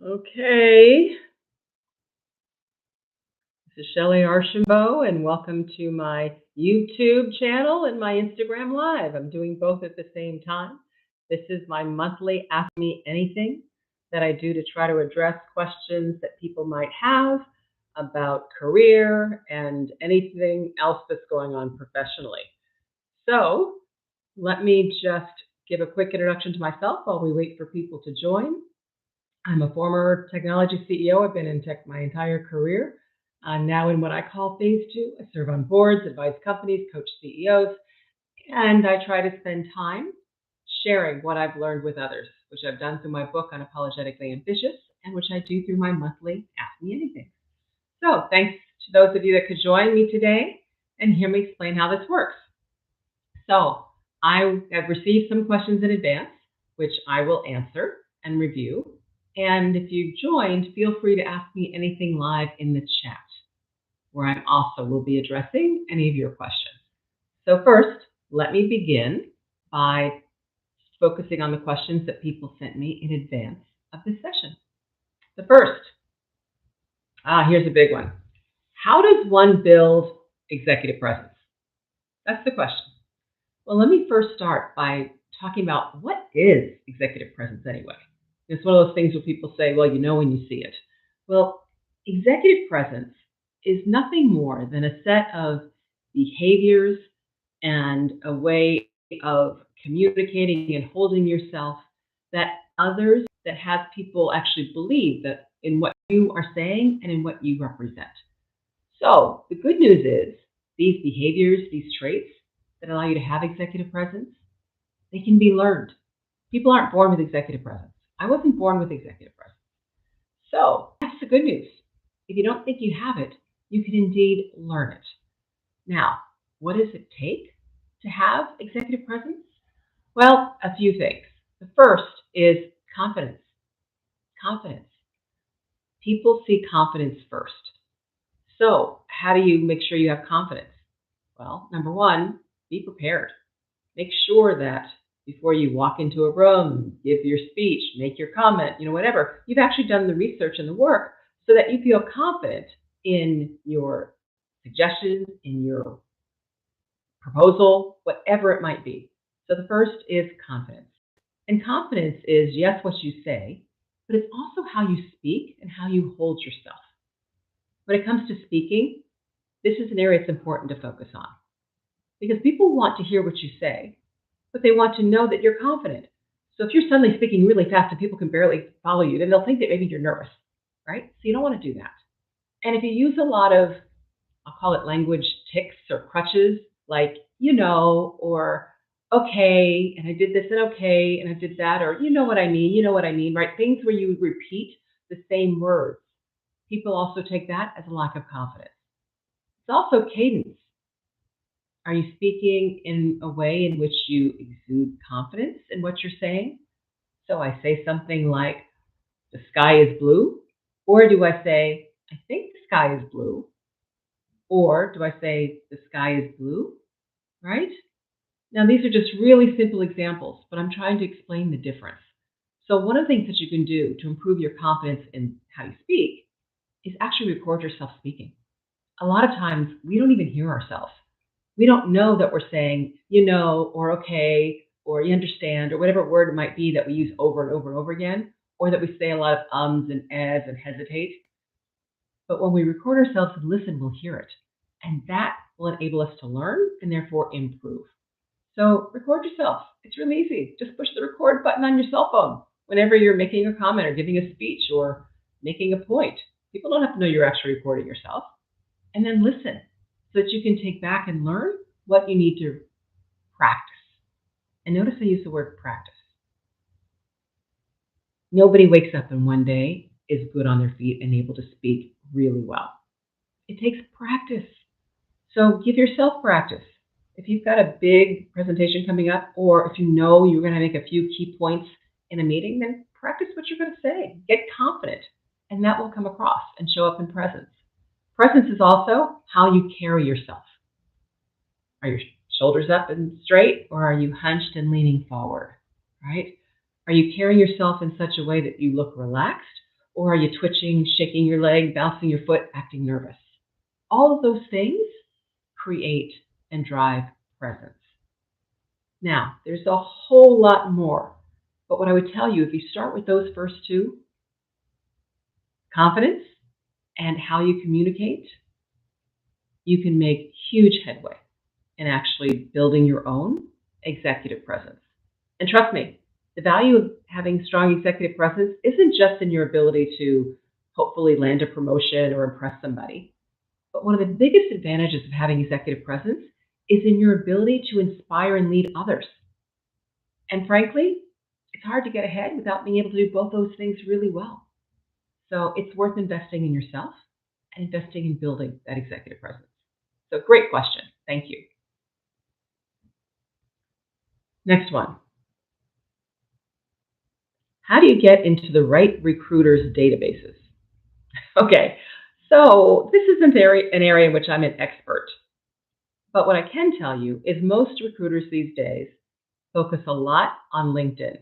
Okay, this is Shellye Archambeau, and welcome to my YouTube channel and my Instagram Live. I'm doing both at the same time. This is my monthly Ask Me Anything that I do to try to address questions that people might have about career and anything else that's going on professionally. So, let me just give a quick introduction to myself while we wait for people to join. I'm a former technology CEO. I've been in tech my entire career. I'm now in what I call phase two. I serve on boards, advise companies, coach CEOs, and I try to spend time sharing what I've learned with others, which I've done through my book, Unapologetically Ambitious, and which I do through my monthly Ask Me Anything. So thanks to those of you that could join me today and hear me explain how this works. So I have received some questions in advance, which I will answer and review. And if you've joined, feel free to ask me anything live in the chat, where I also will be addressing any of your questions. So first, let me begin by focusing on the questions that people sent me in advance of this session. The first, here's a big one. How does one build executive presence? That's the question. Well, let me first start by talking about what is executive presence anyway. It's one of those things where people say, well, you know when you see it. Well, executive presence is nothing more than a set of behaviors and a way of communicating and holding yourself that others, that has people actually believe that in what you are saying and in what you represent. So the good news is these behaviors, these traits that allow you to have executive presence, they can be learned. People aren't born with executive presence. I wasn't born with executive presence. So that's the good news. If you don't think you have it, you can indeed learn it. Now, what does it take to have executive presence? Well, a few things. The first is confidence. Confidence. People see confidence first. So how do you make sure you have confidence? Well, number one, be prepared. Make sure that before you walk into a room, give your speech, make your comment, whatever, you've actually done the research and the work so that you feel confident in your suggestions, in your proposal, whatever it might be. So the first is confidence. And confidence is, yes, what you say, but it's also how you speak and how you hold yourself. When it comes to speaking, this is an area it's important to focus on because people want to hear what you say, but they want to know that you're confident. So if you're suddenly speaking really fast and people can barely follow you, then they'll think that maybe you're nervous, right? So you don't want to do that. And if you use a lot of, I'll call it language tics or crutches, like, or okay, and I did this and okay, and I did that, or you know what I mean, right? Things where you repeat the same words. People also take that as a lack of confidence. It's also cadence. Are you speaking in a way in which you exude confidence in what you're saying? So I say something like, the sky is blue, or do I say, I think the sky is blue, or do I say, the sky is blue, right? Now, these are just really simple examples, but I'm trying to explain the difference. So one of the things that you can do to improve your confidence in how you speak is actually record yourself speaking. A lot of times, we don't even hear ourselves. We don't know that we're saying, or okay, or you understand, or whatever word it might be that we use over and over and over again, or that we say a lot of ums and ehs and hesitate. But when we record ourselves and listen, we'll hear it. And that will enable us to learn and therefore improve. So record yourself. It's really easy. Just push the record button on your cell phone whenever you're making a comment or giving a speech or making a point. People don't have to know you're actually recording yourself. And then listen so that you can take back and learn what you need to practice. And notice I use the word practice. Nobody wakes up in one day, is good on their feet, and able to speak really well. It takes practice. So give yourself practice. If you've got a big presentation coming up, or if you know you're going to make a few key points in a meeting, then practice what you're going to say. Get confident, and that will come across and show up in presence. Presence is also how you carry yourself. Are your shoulders up and straight, or are you hunched and leaning forward, right? Are you carrying yourself in such a way that you look relaxed, Or are you twitching, shaking your leg, bouncing your foot, acting nervous? All of those things create and drive presence. Now, there's a whole lot more. But what I would tell you, if you start with those first two, confidence and how you communicate, you can make huge headway in actually building your own executive presence. And trust me, the value of having strong executive presence isn't just in your ability to hopefully land a promotion or impress somebody. But one of the biggest advantages of having executive presence is in your ability to inspire and lead others. And frankly, it's hard to get ahead without being able to do both those things really well. So it's worth investing in yourself and investing in building that executive presence. So great question. Thank you. Next one. How do you get into the right recruiters' databases? Okay, so this isn't an area in which I'm an expert. But what I can tell you is most recruiters these days focus a lot on LinkedIn.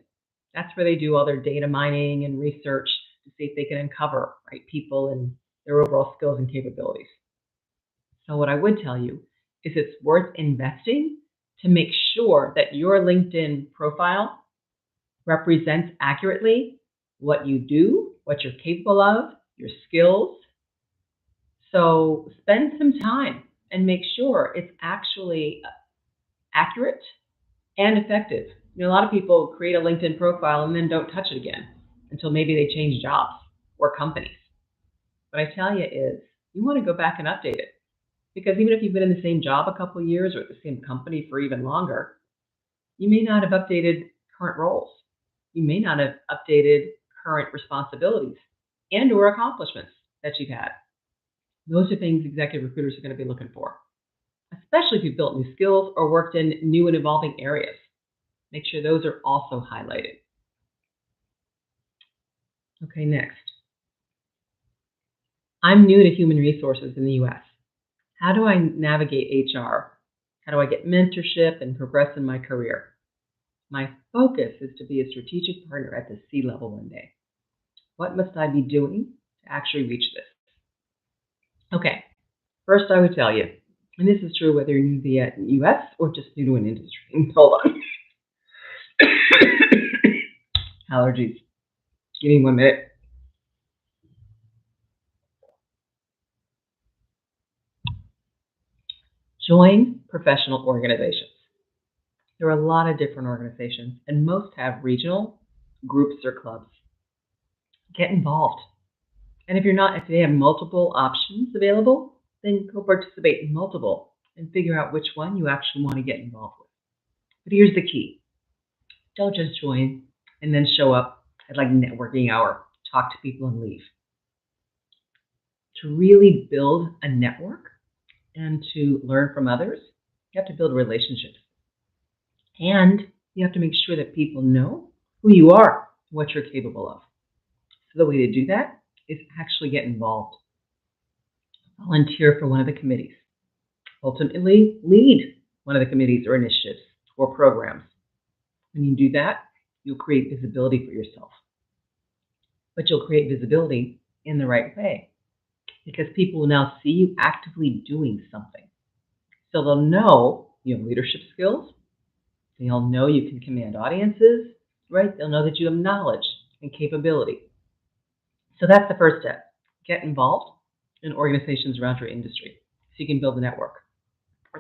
That's where they do all their data mining and research to see if they can uncover right people and their overall skills and capabilities. So what I would tell you is it's worth investing to make sure that your LinkedIn profile represents accurately what you do, what you're capable of, your skills. So spend some time and make sure it's actually accurate and effective. You know, a lot of people create a LinkedIn profile and then don't touch it again until maybe they change jobs or companies. What I tell you is you want to go back and update it, because even if you've been in the same job a couple of years or at the same company for even longer, you may not have updated current roles. You may not have updated current responsibilities and or accomplishments that you've had. Those are things executive recruiters are going to be looking for, especially if you've built new skills or worked in new and evolving areas. Make sure those are also highlighted. Okay, next. I'm new to human resources in the US. How do I navigate HR? How do I get mentorship and progress in my career? My focus is to be a strategic partner at the C-level one day. What must I be doing to actually reach this? Okay, first I would tell you, and this is true whether you're new to the US or just new to an industry. Hold on. Allergies. Give me 1 minute. Join professional organizations. There are a lot of different organizations, and most have regional groups or clubs. Get involved. And if they have multiple options available, then go participate in multiple and figure out which one you actually want to get involved with. But here's the key. Don't just join and then show up at like networking hour, talk to people and leave. To really build a network and to learn from others, you have to build relationships. And you have to make sure that people know who you are, what you're capable of. So the way to do that is actually get involved. Volunteer for one of the committees. Ultimately, lead one of the committees or initiatives or programs. When you do that, you'll create visibility for yourself. But you'll create visibility in the right way, because people will now see you actively doing something. So they'll know you have leadership skills. They'll know you can command audiences, right? They'll know that you have knowledge and capability. So that's the first step. Get involved in organizations around your industry so you can build a network.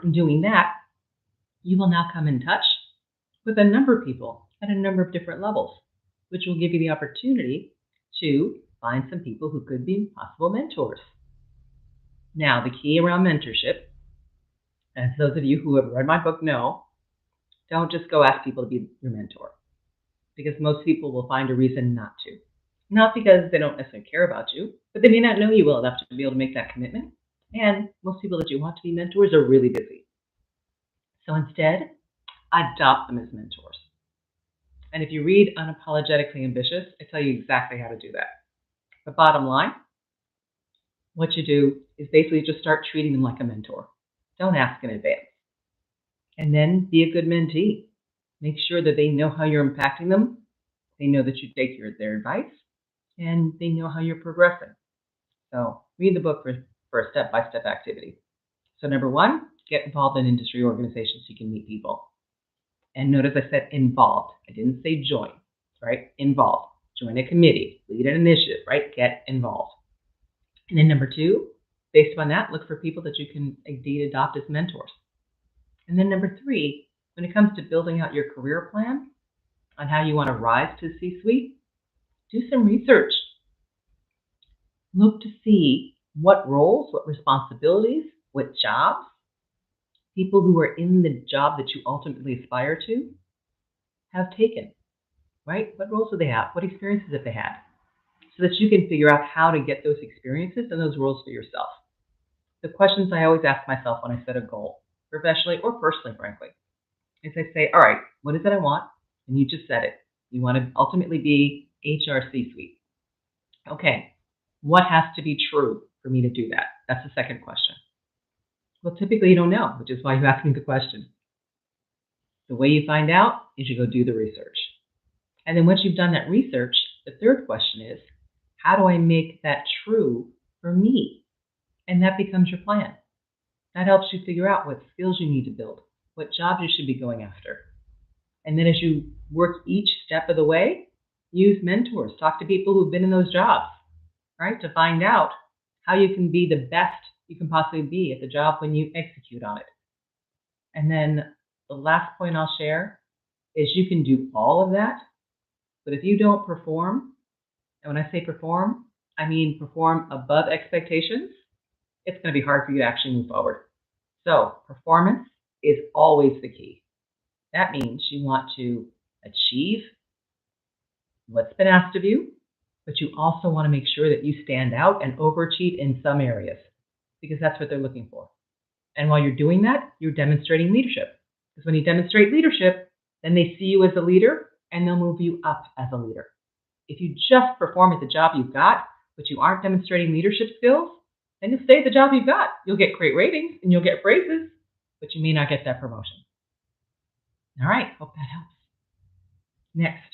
In doing that, you will now come in touch with a number of people at a number of different levels, which will give you the opportunity to find some people who could be possible mentors. Now, the key around mentorship, as those of you who have read my book know, don't just go ask people to be your mentor, because most people will find a reason not to. Not because they don't necessarily care about you, but they may not know you well enough to be able to make that commitment. And most people that you want to be mentors are really busy. So instead, adopt them as mentors. And if you read Unapologetically Ambitious, I tell you exactly how to do that. But bottom line, what you do is basically just start treating them like a mentor. Don't ask in advance. And then be a good mentee. Make sure that they know how you're impacting them. They know that you take their advice. and they know how you're progressing. So read the book for a step-by-step activity. So number one, get involved in industry organizations so you can meet people. And notice I said involved. I didn't say join, right? Involved. Join a committee, lead an initiative, right? Get involved. And then number two, based upon that, look for people that you can indeed adopt as mentors. And then number three, when it comes to building out your career plan on how you want to rise to C-suite, do some research. Look to see what roles, what responsibilities, what jobs people who are in the job that you ultimately aspire to have taken, right? What roles do they have? What experiences have they had? So that you can figure out how to get those experiences and those roles for yourself. The questions I always ask myself when I set a goal, professionally or personally, frankly, is I say, all right, what is it I want? And you just said it. You want to ultimately be HR C-suite. Okay, what has to be true for me to do that? That's the second question. Well, typically you don't know, which is why you ask me the question. The way you find out is you go do the research. And then once you've done that research, the third question is, how do I make that true for me? And that becomes your plan. That helps you figure out what skills you need to build, what jobs you should be going after. And then as you work each step of the way, use mentors, talk to people who've been in those jobs, right? To find out how you can be the best you can possibly be at the job when you execute on it. And then the last point I'll share is you can do all of that, but if you don't perform, and when I say perform, I mean perform above expectations, it's going to be hard for you to actually move forward. So performance is always the key. That means you want to achieve what's been asked of you, but you also want to make sure that you stand out and overachieve in some areas because that's what they're looking for. And while you're doing that, you're demonstrating leadership. Because when you demonstrate leadership, then they see you as a leader and they'll move you up as a leader. If you just perform at the job you've got, but you aren't demonstrating leadership skills, then you'll stay at the job you've got. You'll get great ratings and you'll get praises, but you may not get that promotion. All right, hope that helps. Next,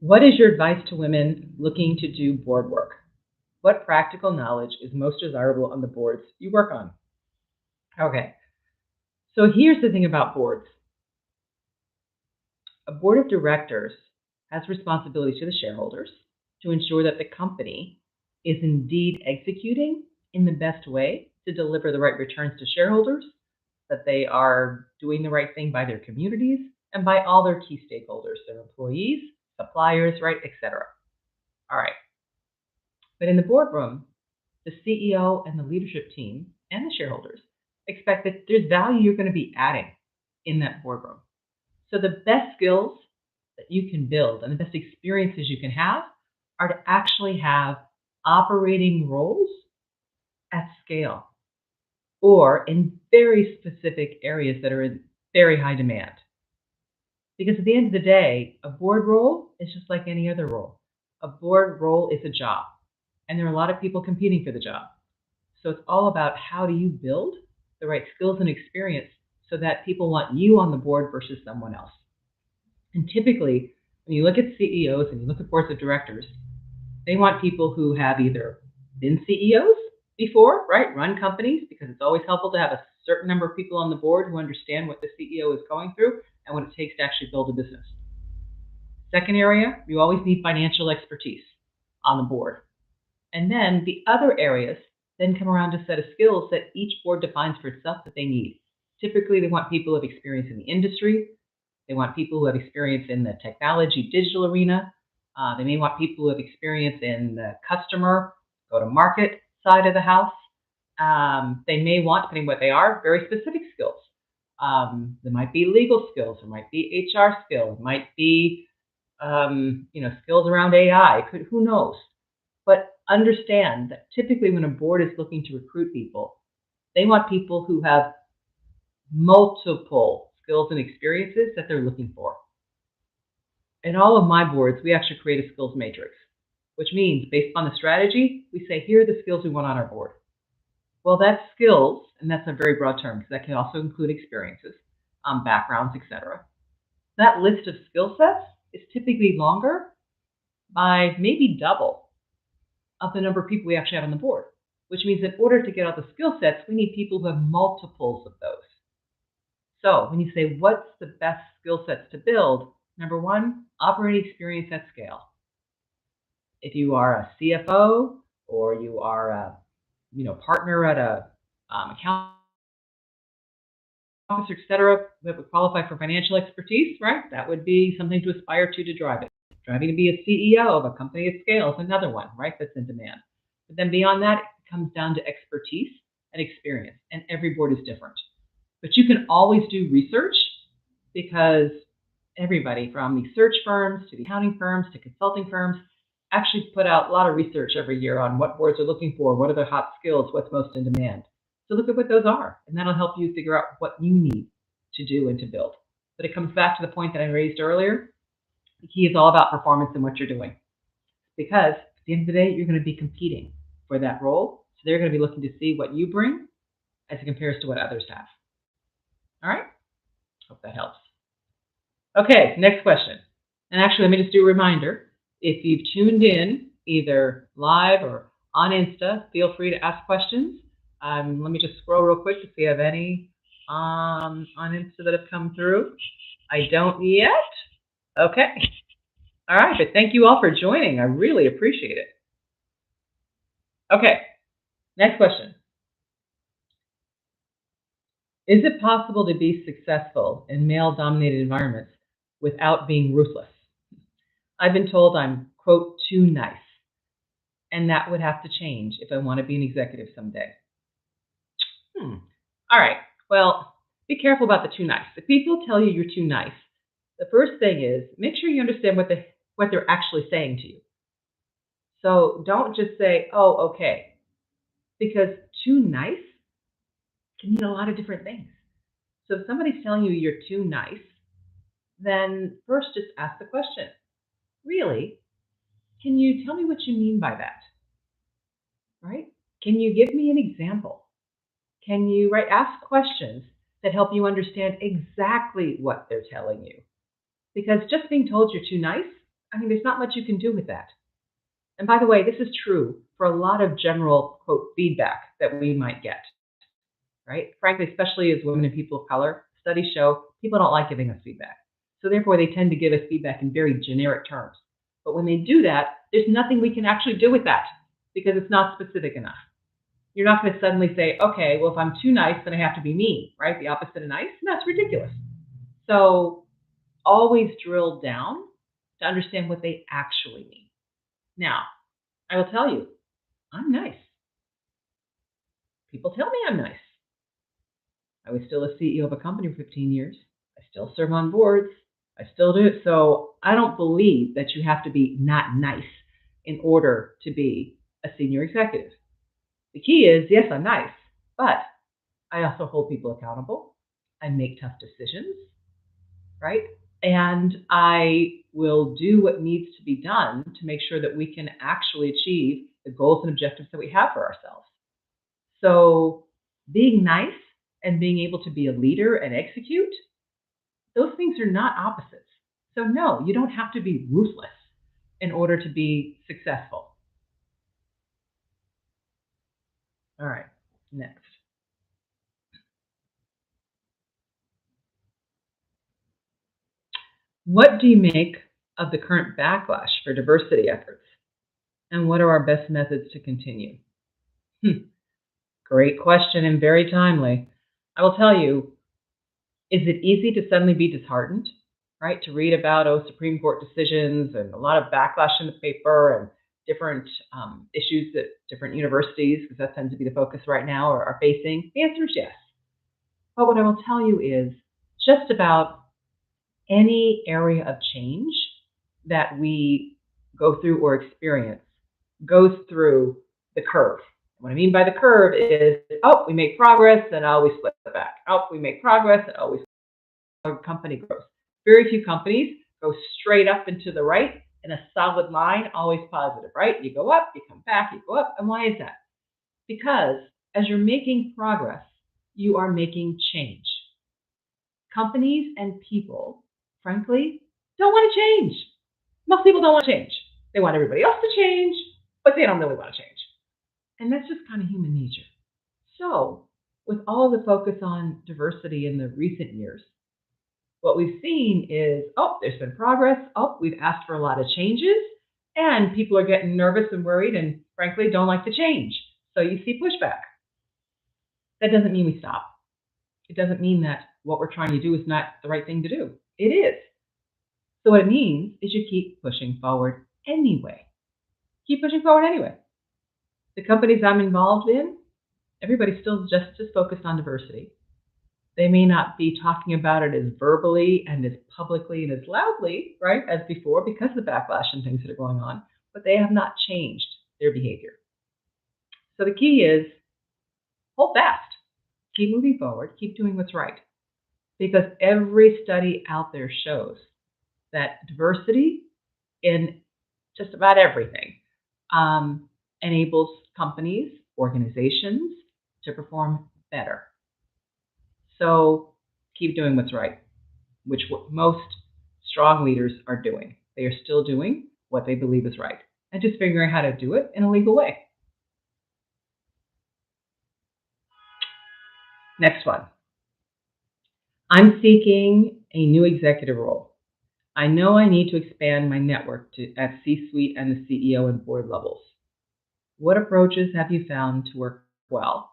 what is your advice to women looking to do board work? What practical knowledge is most desirable on the boards you work on? Okay, so here's the thing about boards. A board of directors has responsibilities to the shareholders to ensure that the company is indeed executing in the best way to deliver the right returns to shareholders, that they are doing the right thing by their communities and by all their key stakeholders, their employees, suppliers, right, etc. All right. But in the boardroom, the CEO and the leadership team and the shareholders expect that there's value you're going to be adding in that boardroom. So the best skills that you can build and the best experiences you can have are to actually have operating roles at scale or in very specific areas that are in very high demand. Because at the end of the day, a board role is just like any other role. A board role is a job, and there are a lot of people competing for the job. So it's all about how do you build the right skills and experience so that people want you on the board versus someone else. And typically, when you look at CEOs and you look at boards of directors, they want people who have either been CEOs before, right, run companies, because it's always helpful to have a certain number of people on the board who understand what the CEO is going through and what it takes to actually build a business. Second area, you always need financial expertise on the board. And then the other areas then come around to a set of skills that each board defines for itself that they need. Typically, they want people who have experience in the industry. They want people who have experience in the technology, digital arena. They may want people who have experience in the customer, go-to-market side of the house. They may want, depending on what they are, very specific skills. There might be legal skills. There might be HR skills. It might be skills around AI. Who knows? But understand that typically when a board is looking to recruit people, they want people who have multiple skills and experiences that they're looking for. In all of my boards, we actually create a skills matrix, which means based on the strategy, we say, here are the skills we want on our board. Well, that's skills, and that's a very broad term because that can also include experiences, backgrounds, etc. That list of skill sets is typically longer by maybe double of the number of people we actually have on the board, which means in order to get all the skill sets, we need people who have multiples of those. So when you say, what's the best skill sets to build? Number one, operating experience at scale. If you are a CFO or you are a partner at a account officer, et cetera, that would qualify for financial expertise, right? That would be something to aspire to drive it. Driving to be a CEO of a company at scale is another one, right? That's in demand. But then beyond that, it comes down to expertise and experience, and every board is different. But you can always do research because everybody from the search firms to the accounting firms to consulting firms actually put out a lot of research every year on what boards are looking for, what are their hot skills, what's most in demand. So look at what those are, and that'll help you figure out what you need to do and to build. But it comes back to the point that I raised earlier. The key is all about performance and what you're doing. Because at the end of the day, you're going to be competing for that role. So they're going to be looking to see what you bring as it compares to what others have. All right? Hope that helps. Okay, next question. And actually, let me just do a reminder. If you've tuned in either live or on Insta, feel free to ask questions. Let me just scroll real quick to see if we have any on Insta that have come through. I don't yet. Okay. All right, but thank you all for joining. I really appreciate it. Okay, next question. Is it possible to be successful in male-dominated environments without being ruthless? I've been told I'm, quote, too nice, and that would have to change if I want to be an executive someday. All right, well, be careful about the too nice. If people tell you you're too nice, the first thing is make sure you understand what they're actually saying to you. So don't just say, oh, okay, because too nice can mean a lot of different things. So if somebody's telling you you're too nice, then first just ask the question, really, can you tell me what you mean by that? Right? Can you give me an example? Can you ask questions that help you understand exactly what they're telling you? Because just being told you're too nice, there's not much you can do with that. And by the way, this is true for a lot of general, quote, feedback that we might get, right? Frankly, especially as women and people of color, studies show people don't like giving us feedback. So therefore, they tend to give us feedback in very generic terms. But when they do that, there's nothing we can actually do with that because it's not specific enough. You're not going to suddenly say, okay, well, if I'm too nice, then I have to be mean, right? The opposite of nice? That's ridiculous. So always drill down to understand what they actually mean. Now, I will tell you, I'm nice. People tell me I'm nice. I was still a CEO of a company for 15 years. I still serve on boards. I still do it. So I don't believe that you have to be not nice in order to be a senior executive. The key is, yes, I'm nice, but I also hold people accountable. I make tough decisions, right? And I will do what needs to be done to make sure that we can actually achieve the goals and objectives that we have for ourselves. So being nice and being able to be a leader and execute, those things are not opposites. So no, you don't have to be ruthless in order to be successful. All right, next. What do you make of the current backlash for diversity efforts? And what are our best methods to continue? Great question and very timely. I will tell you, is it easy to suddenly be disheartened, right? To read about, Supreme Court decisions and a lot of backlash in the paper and different issues that different universities, because that tends to be the focus right now, are facing? The answer is yes. But what I will tell you is just about any area of change that we go through or experience goes through the curve. What I mean by the curve is, we make progress, and we slip back. We make progress, and we our company grows. Very few companies go straight up and to the right in a solid line, always positive, right? You go up, you come back, you go up. And why is that? Because as you're making progress, you are making change. Companies and people, frankly, don't want to change. Most people don't want to change. They want everybody else to change, but they don't really want to change. And that's just kind of human nature. So, with all the focus on diversity in the recent years, what we've seen is, oh, there's been progress. Oh, we've asked for a lot of changes, and people are getting nervous and worried and frankly don't like to change. So you see pushback. That doesn't mean we stop. It doesn't mean that what we're trying to do is not the right thing to do. It is. So what it means is you keep pushing forward anyway. Keep pushing forward anyway. The companies I'm involved in, everybody's still just as focused on diversity. They may not be talking about it as verbally and as publicly and as loudly, right, as before because of the backlash and things that are going on, but they have not changed their behavior. So the key is hold fast, keep moving forward, keep doing what's right. Because every study out there shows that diversity in just about everything enables companies, organizations to perform better. So keep doing what's right, which most strong leaders are doing. They are still doing what they believe is right and just figuring out how to do it in a legal way. Next one. I'm seeking a new executive role. I know I need to expand my network at C-suite and the CEO and board levels. What approaches have you found to work well?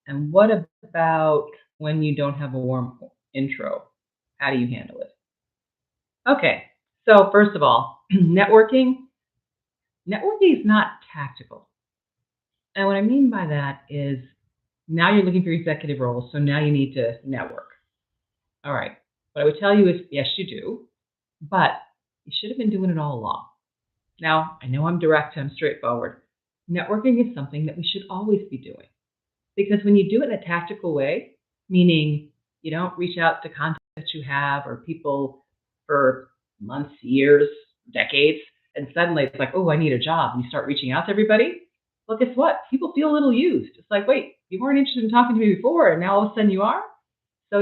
And what about when you don't have a warm intro? How do you handle it? Okay, so first of all, networking is not tactical. And what I mean by that is now you're looking for executive roles, so now you need to network. All right, what I would tell you is yes, you do, but you should have been doing it all along. Now, I know I'm direct, I'm straightforward. Networking is something that we should always be doing. Because when you do it in a tactical way, meaning you don't reach out to contacts that you have or people for months, years, decades, and suddenly it's like, oh, I need a job, and you start reaching out to everybody, well, guess what? People feel a little used. It's like, wait, you weren't interested in talking to me before, and now all of a sudden you are? So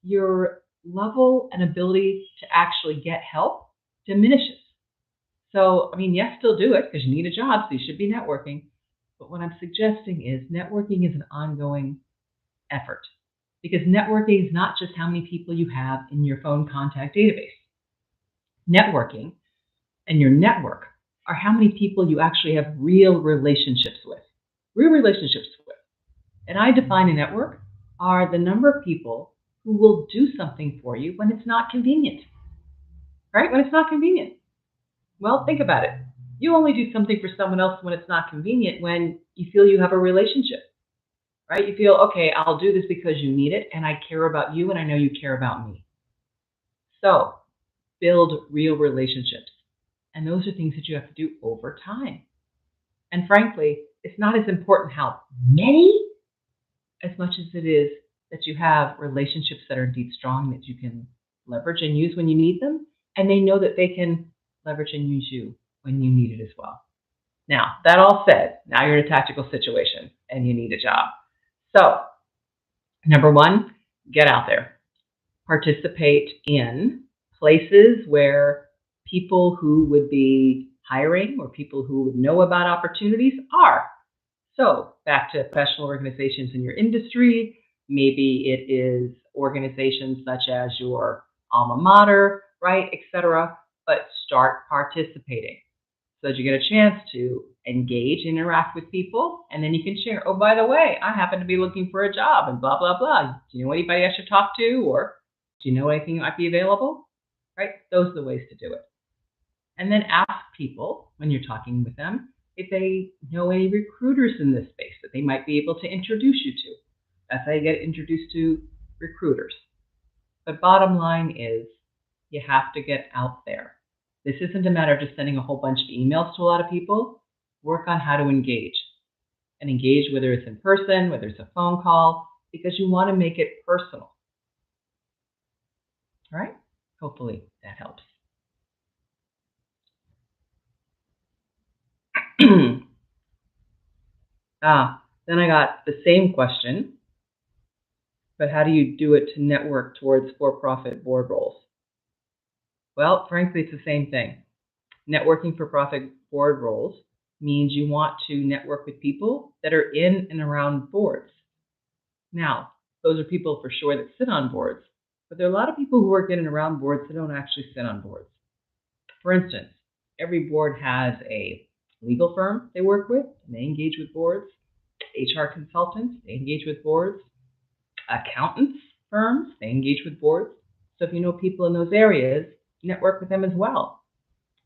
your level and ability to actually get help diminishes. So, I mean, yes, still do it because you need a job, so you should be networking. But what I'm suggesting is networking is an ongoing effort because networking is not just how many people you have in your phone contact database. Networking and your network are how many people you actually have real relationships with. Real relationships with. And I define a network are the number of people who will do something for you when it's not convenient. Right? When it's not convenient. Well, think about it. You only do something for someone else when it's not convenient when you feel you have a relationship, right? You feel, okay, I'll do this because you need it and I care about you and I know you care about me. So build real relationships. And those are things that you have to do over time. And frankly, it's not as important how many as much as it is that you have relationships that are indeed strong that you can leverage and use when you need them. And they know that they can leverage and use you when you need it as well. Now, that all said, now you're in a tactical situation and you need a job. So, number one, get out there. Participate in places where people who would be hiring or people who would know about opportunities are. So, back to professional organizations in your industry. Maybe it is organizations such as your alma mater, right, etc. But start participating so that you get a chance to engage, interact with people, and then you can share, oh, by the way, I happen to be looking for a job and blah, blah, blah. Do you know anybody I should talk to? Or do you know anything that might be available? Right? Those are the ways to do it. And then ask people when you're talking with them if they know any recruiters in this space that they might be able to introduce you to. That's how you get introduced to recruiters. But bottom line is you have to get out there. This isn't a matter of just sending a whole bunch of emails to a lot of people. Work on how to engage. And engage whether it's in person, whether it's a phone call, because you want to make it personal. All right? Hopefully that helps. Then I got the same question, but how do you do it to network towards for-profit board roles? Well, frankly, it's the same thing. Networking for profit board roles means you want to network with people that are in and around boards. Now, those are people for sure that sit on boards, but there are a lot of people who work in and around boards that don't actually sit on boards. For instance, every board has a legal firm they work with, and they engage with boards. HR consultants, they engage with boards. Accountants firms, they engage with boards. So if you know people in those areas, network with them as well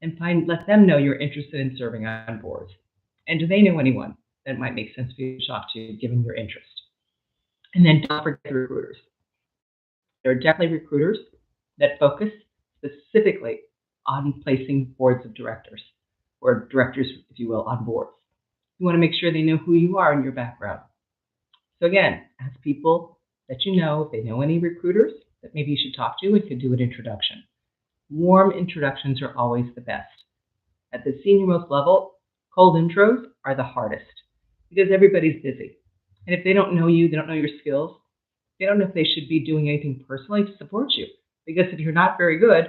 and let them know you're interested in serving on boards. And do they know anyone that might make sense for you to talk to given your interest? And then don't forget the recruiters. There are definitely recruiters that focus specifically on placing boards of directors, or directors, if you will, on boards. You want to make sure they know who you are and your background. So again, ask people that you know if they know any recruiters that maybe you should talk to and could do an introduction. Warm introductions are always the best. At the senior-most level, cold intros are the hardest because everybody's busy. And if they don't know you, they don't know your skills, they don't know if they should be doing anything personally to support you. Because if you're not very good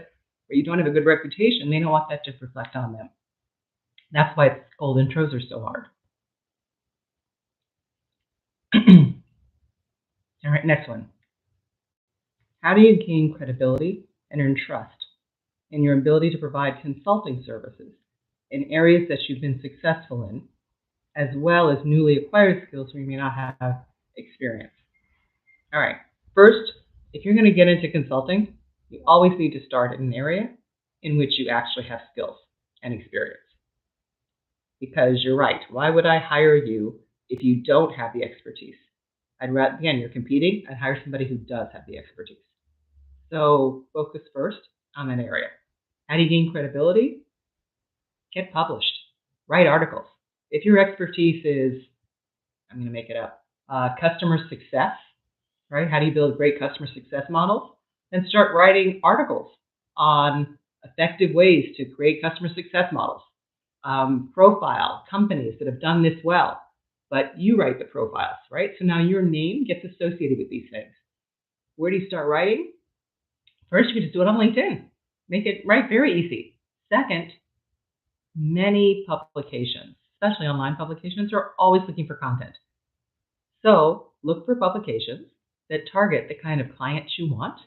or you don't have a good reputation, they don't want that to reflect on them. That's why cold intros are so hard. All right, next one. How do you gain credibility and earn trust in your ability to provide consulting services in areas that you've been successful in, as well as newly acquired skills where you may not have experience? All right, first, if you're going to get into consulting, you always need to start in an area in which you actually have skills and experience. Because you're right, why would I hire you if you don't have the expertise? I'd rather, again, you're competing, I'd hire somebody who does have the expertise. So focus first on that area. How do you gain credibility? Get published. Write articles. If your expertise is, I'm going to make it up, customer success, right? How do you build great customer success models? Then start writing articles on effective ways to create customer success models. Profile companies that have done this well, but you write the profiles, right? So now your name gets associated with these things. Where do you start writing? First, you can just do it on LinkedIn. Make it very easy. Second, many publications, especially online publications, are always looking for content. So look for publications that target the kind of clients you want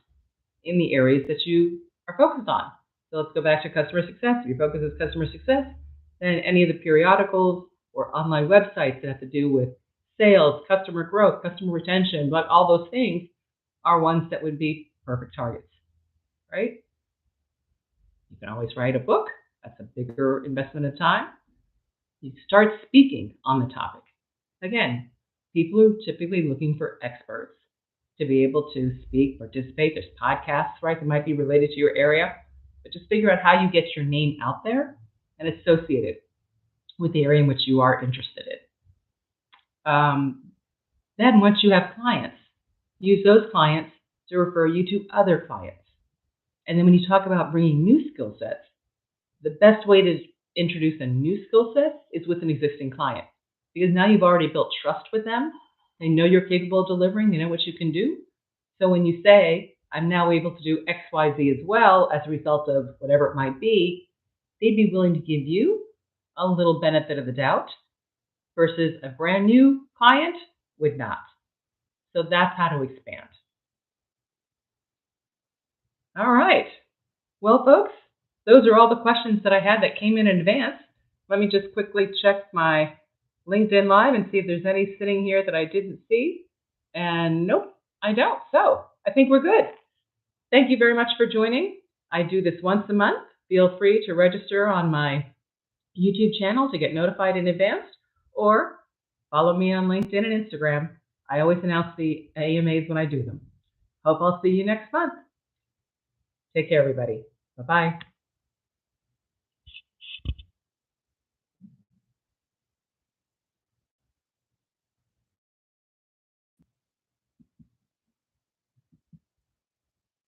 in the areas that you are focused on. So let's go back to customer success. If your focus is customer success, then any of the periodicals or online websites that have to do with sales, customer growth, customer retention, but all those things are ones that would be perfect targets, right? You can always write a book. That's a bigger investment of time. You start speaking on the topic. Again, people are typically looking for experts to be able to speak, participate. There's podcasts, right, that might be related to your area. But just figure out how you get your name out there and associated with the area in which you are interested in. Then once you have clients, use those clients to refer you to other clients. And then when you talk about bringing new skill sets, the best way to introduce a new skill set is with an existing client. Because now you've already built trust with them. They know you're capable of delivering. They know what you can do. So when you say, I'm now able to do X, Y, Z as well as a result of whatever it might be, they'd be willing to give you a little benefit of the doubt versus a brand new client would not. So that's how to expand. All right. Well, folks, those are all the questions that I had that came in advance. Let me just quickly check my LinkedIn Live and see if there's any sitting here that I didn't see. And nope, I don't. So I think we're good. Thank you very much for joining. I do this once a month. Feel free to register on my YouTube channel to get notified in advance, or follow me on LinkedIn and Instagram. I always announce the AMAs when I do them. Hope I'll see you next month. Take care, everybody. Bye-bye.